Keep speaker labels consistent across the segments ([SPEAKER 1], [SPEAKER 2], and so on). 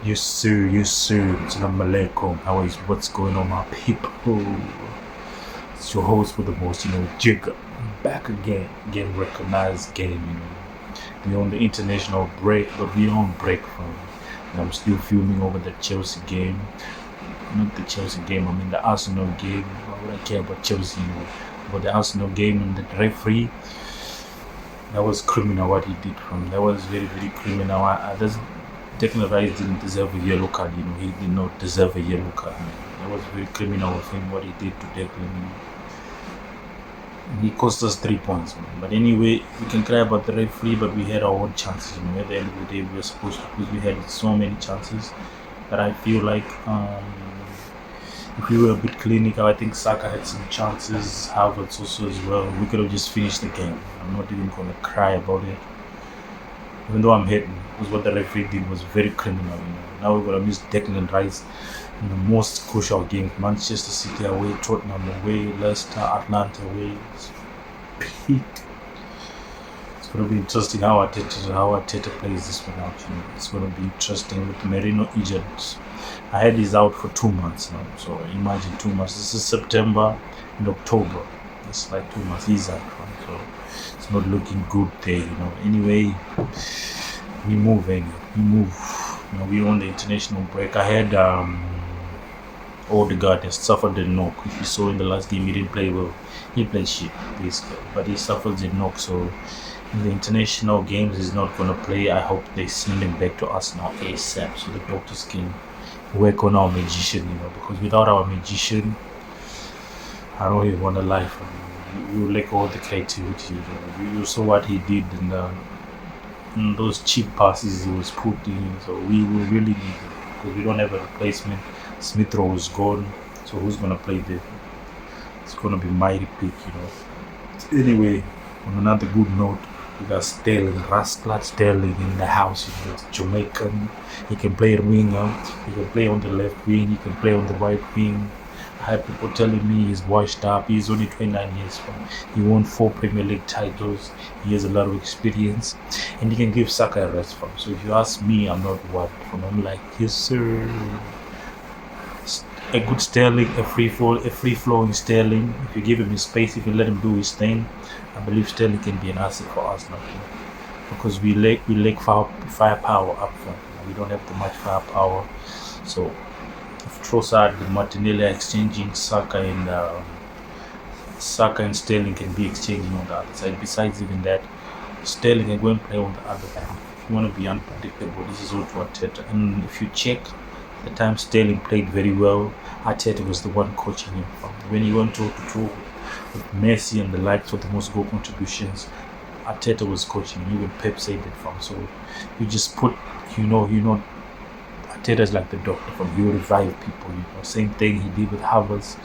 [SPEAKER 1] Yes sir, yes sir. Assalamu alaikum. How is what's going on, my people? It's your host with the most, Jigga. Back again, getting recognized game, We're on the international break, but we on break from it. And I'm still filming over the Chelsea game. Not the Chelsea game, I mean the Arsenal game. Why would I care about Chelsea, But the Arsenal game and the referee, that was criminal what he did from. That was very, very criminal. Declan Rice didn't deserve a yellow card, He did not deserve a yellow card, man. That was very criminal of him what he did to Declan. He cost us 3 points, man. But anyway, we can cry about the referee, but we had our own chances, At the end of the day, we were supposed to, because we had so many chances that I feel like if we were a bit clinical, I think Saka had some chances, Havertz also as well. We could have just finished the game. I'm not even going to cry about it. Even though I'm hating, because what the referee did was very criminal, Now we're going to miss Declan Rice in the most crucial games. Manchester City away, Tottenham away, Leicester, Atlanta away. It's peak. It's going to be interesting how Arteta plays this one out, It's going to be interesting with Merino injured. I had he's out for 2 months now, so imagine 2 months. This is September and October. It's like 2 months he's out, so it's not looking good there, Anyway, we move. We on the international break. I had Odegaard has suffered a knock. If you saw in the last game, he didn't play well. He played shit, basically, but he suffered a knock. So in the international games, he's not gonna play. I hope they send him back to us now ASAP, so the doctors can work on our magician, because without our magician, I don't even want to lie from you lack all the creativity. You saw what he did in those cheap passes he was putting. So we will really need it because we don't have a replacement. Smith Rowe is gone, so who's gonna play there? It's gonna be mighty pick, Anyway, on another good note, we got Sterling, Rascal Sterling in the house. It's Jamaican. He can play a winger. He can play on the left wing. He can play on the right wing. I have people telling me he's washed up. He's only 29 years old. He won 4 Premier League titles. He has a lot of experience, and he can give Saka a rest from. So if you ask me, I'm not worried from. I'm like, yes sir. A good Sterling, a free-flowing Sterling. If you give him his space, if you let him do his thing, I believe Sterling can be an asset for us now, because we lack firepower up front. We don't have too much firepower. So if Trossard and Martinelli are exchanging, Saka and Sterling can be exchanging on the other side. Besides even that, Sterling can go and play on the other side. If you want to be unpredictable, this is what Arteta. And if you check the time Sterling played very well, Arteta was the one coaching him from. When he went toe-to-toe with Messi and the likes for the most goal contributions, Arteta was coaching him. Even Pep said it from. So you just put, Arteta is like the doctor from. You revive people, Same thing he did with Havertz.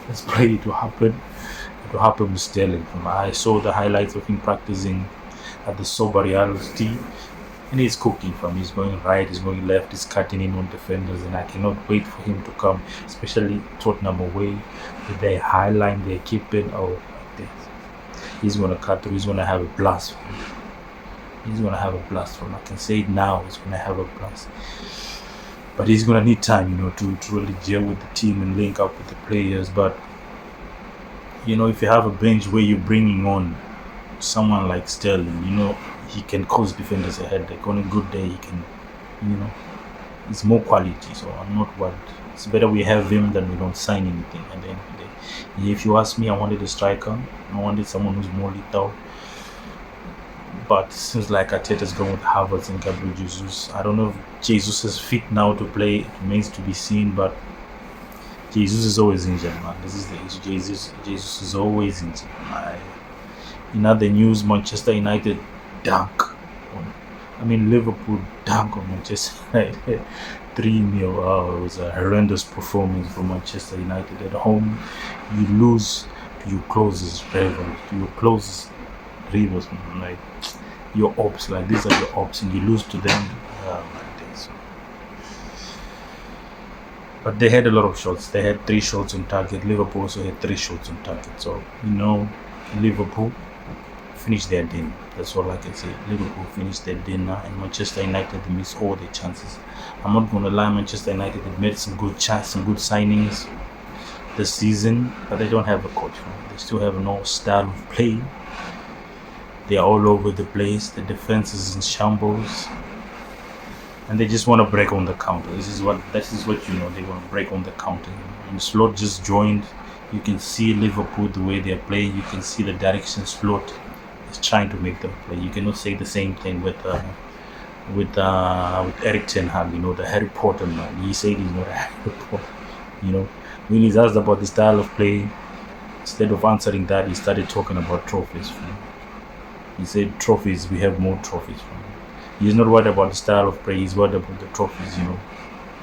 [SPEAKER 1] Let's pray it will happen. It will happen with Sterling. I saw the highlights of him practicing at the Sober Reality. And he's cooking from. He's going right, he's going left, he's cutting in on defenders, and I cannot wait for him to come, especially Tottenham away with their high line they're keeping. Oh, he's going to cut through. He's going to have a blast from. I can say it now. He's going to have a blast. But he's going to need time, to really gel with the team and link up with the players. But if you have a bench where you're bringing on someone like Sterling, he can cause defenders a headache. On a good day, he can, it's more quality. So I'm not worried. It's better we have him than we don't sign anything at the end of the day. If you ask me, I wanted a striker. I wanted someone who's more lethal. But it seems like Arteta's going with Havertz and Gabriel Jesus. I don't know if Jesus is fit now to play. It remains to be seen, but Jesus is always injured, man. This is the issue. Jesus is always injured. In other news, Manchester United Liverpool dunk on Manchester United 3-0. It was a horrendous performance from Manchester United at home. You lose to your closest rivals, like your ops. Like these are your ops, and you lose to them. But they had a lot of shots. They had 3 shots on target. Liverpool also had 3 shots on target. So Liverpool finished their dinner. That's all I can say. Liverpool finished their dinner, and Manchester United they missed all their chances. I'm not gonna lie, Manchester United have made some good signings this season, but they don't have a coach. They still have no style of play. They are all over the place. The defense is in shambles, and they just want to break on the counter. This is what you know. They want to break on the counter. And Slot just joined. You can see Liverpool the way they are playing. You can see the direction Slot is trying to make them play. You cannot say the same thing with Eric Ten Hag. You know, the Harry Potter man. He said he's not a Harry Potter. You know, when he's asked about the style of play, instead of answering that, he started talking about trophies. He said trophies. We have more trophies. He's not worried about the style of play. He's worried about the trophies. You know.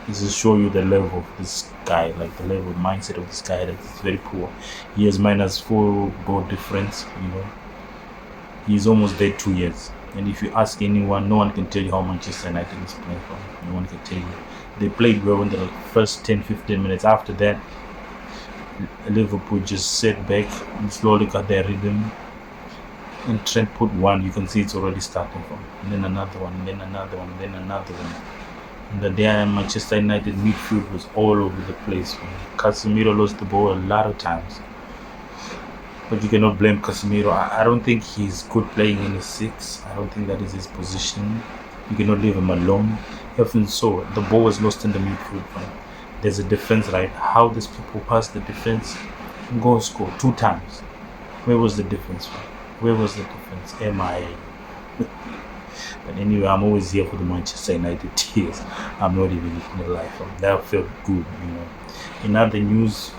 [SPEAKER 1] This is show you the level of this guy, like the level of mindset of this guy that is very poor. He has -4 goal difference, you know. He's almost there 2 years. And if you ask anyone, no one can tell you how Manchester United is playing from. No one can tell you. They played well in the first 10-15 minutes. After that, Liverpool just sat back and slowly got their rhythm. And Trent put one, you can see it's already starting from. And then another one, and then another one, and then another one. And the day Manchester United midfield was all over the place. Casemiro lost the ball a lot of times. But you cannot blame Casemiro. I don't think he's good playing in a 6. I don't think that is his position. You cannot leave him alone. Even so, the ball was lost in the midfield. There's a defense, right? How these people pass the defense and go score 2 times. Where was the defense? Where was the defense? MIA. But anyway, I'm always here for the Manchester United tears. I'm not even gonna lie. That felt good, you know. In other news,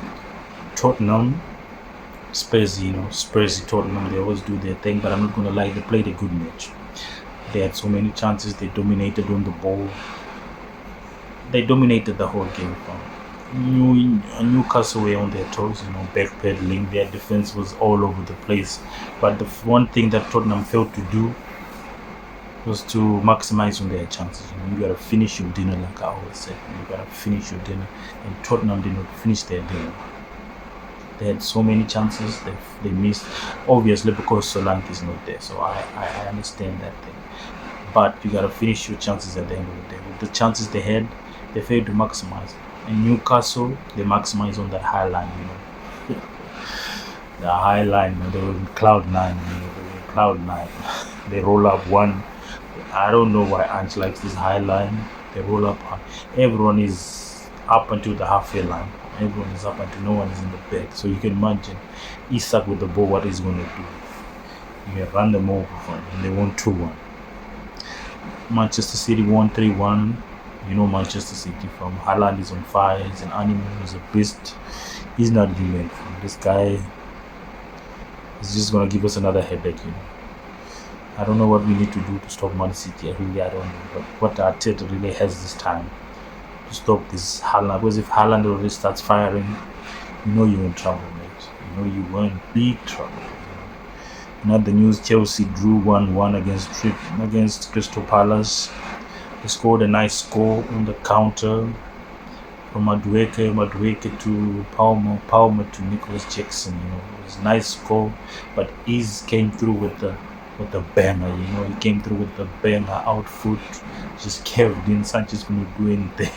[SPEAKER 1] Tottenham, Spurs, Tottenham, they always do their thing, but I'm not gonna lie, they played a good match. They had so many chances, they dominated on the ball. They dominated the whole game. Newcastle were on their toes, you know, backpedaling. Their defense was all over the place. But the one thing that Tottenham failed to do was to maximize on their chances. You know, you gotta finish your dinner, like I always said. You gotta finish your dinner, and Tottenham did not finish their dinner. They had so many chances they missed, obviously because Solanke is not there. So I understand that thing. But you gotta finish your chances at the end of the day. With the chances they had, they failed to maximize. And Newcastle, they maximize on that high line. You know, the high line. You know, they were in cloud 9. You know, they were in cloud 9. They roll up one. I don't know why Ange likes this high line. They roll up. Everyone is up until the halfway line. Everyone is up until no one is in the back. So you can imagine Isak with the ball, what he's going to do. You can run them over and they won 2-1. Manchester City won 3-1. You know Manchester City from Haaland is on fire. He's an animal. He's a beast. He's not human. This guy is just going to give us another headache, you know. I don't know what we need to do to stop Man City. I don't know. But what Arteta really has this time to stop this Haaland. Because if Haaland already starts firing, you know you're in trouble, mate. You know you were in big trouble. Not the news, Chelsea drew 1-1 against Crystal Palace. They scored a nice score on the counter from Madueke to Palmer to Nicholas Jackson. You know, it was a nice score, but Iz came through with the banger. You know, he came through with the banger outfoot, just carried in. Sanchez couldn't do anything.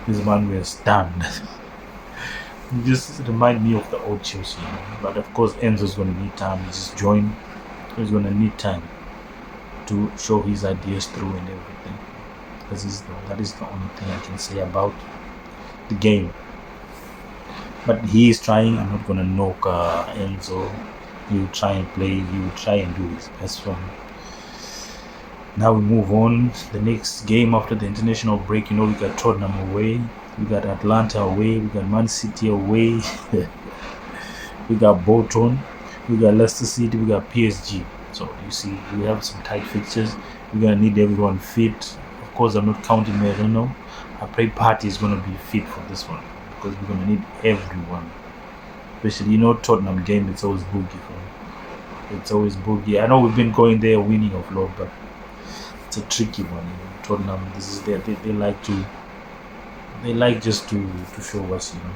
[SPEAKER 1] This man was stunned. It just remind me of the old Chelsea. You know? But of course, Enzo's going to need time. He just joined. He's going to need time to show his ideas through and everything. That is the only thing I can say about the game. But he is trying. I'm not going to knock Enzo. He will try and play. He will try and do his best for me. Now we move on. The next game after the international break, you know, we got Tottenham away. We got Atlanta away. We got Man City away. We got Bolton. We got Leicester City. We got PSG. So you see, we have some tight fixtures. We're going to need everyone fit. Of course, I'm not counting Merino. I pray Partey is going to be fit for this one because we're going to need everyone. Especially, you know, Tottenham game, it's always boogie. It's always boogie. I know we've been going there winning of lot, but it's a tricky one. You know. Tottenham, this is their, they like just to show us, you know,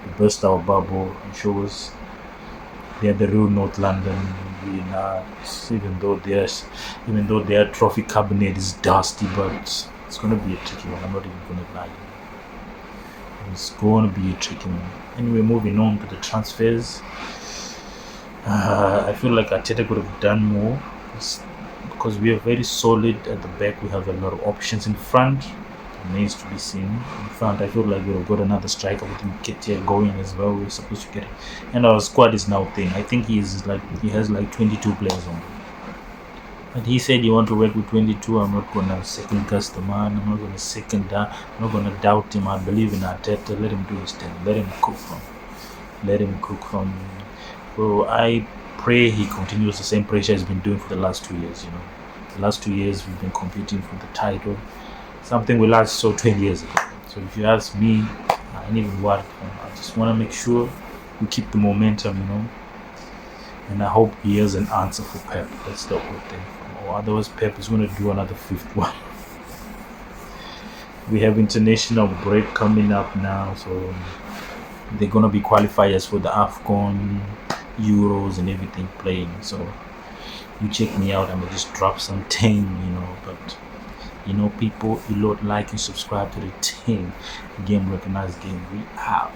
[SPEAKER 1] to burst our bubble and show us they're the real North London. We're not, even though their trophy cabinet is dusty, but it's gonna be a tricky one. I'm not even gonna lie. It's gonna be a tricky one. Anyway, moving on to the transfers. I feel like Arteta could have done more because we are very solid at the back. We have a lot of options in front. Remains to be seen. In front, I feel like we've got another striker with Nketiah going as well. We're supposed to get, and our squad is now thin. I think he has like 22 players on. But he said you want to work with 22. I'm not gonna second guess the man. I'm not gonna I'm not gonna doubt him. I believe in Arteta. Let him do his thing. Let him cook from. So I pray he continues the same pressure he's been doing for the last 2 years. The last 2 years we've been competing for the title. Something we last saw 20 years ago. So if you ask me, I ain't even worried. I just want to make sure we keep the momentum, and I hope he has an answer for Pep. That's the whole thing. Or otherwise, Pep is going to do another fifth one. We have international break coming up now, so they're going to be qualifiers for the AFCON, Euros, and everything playing. So you check me out. I'm going to just drop some thing, but. People, you like and subscribe to the team. Game recognized game. We out.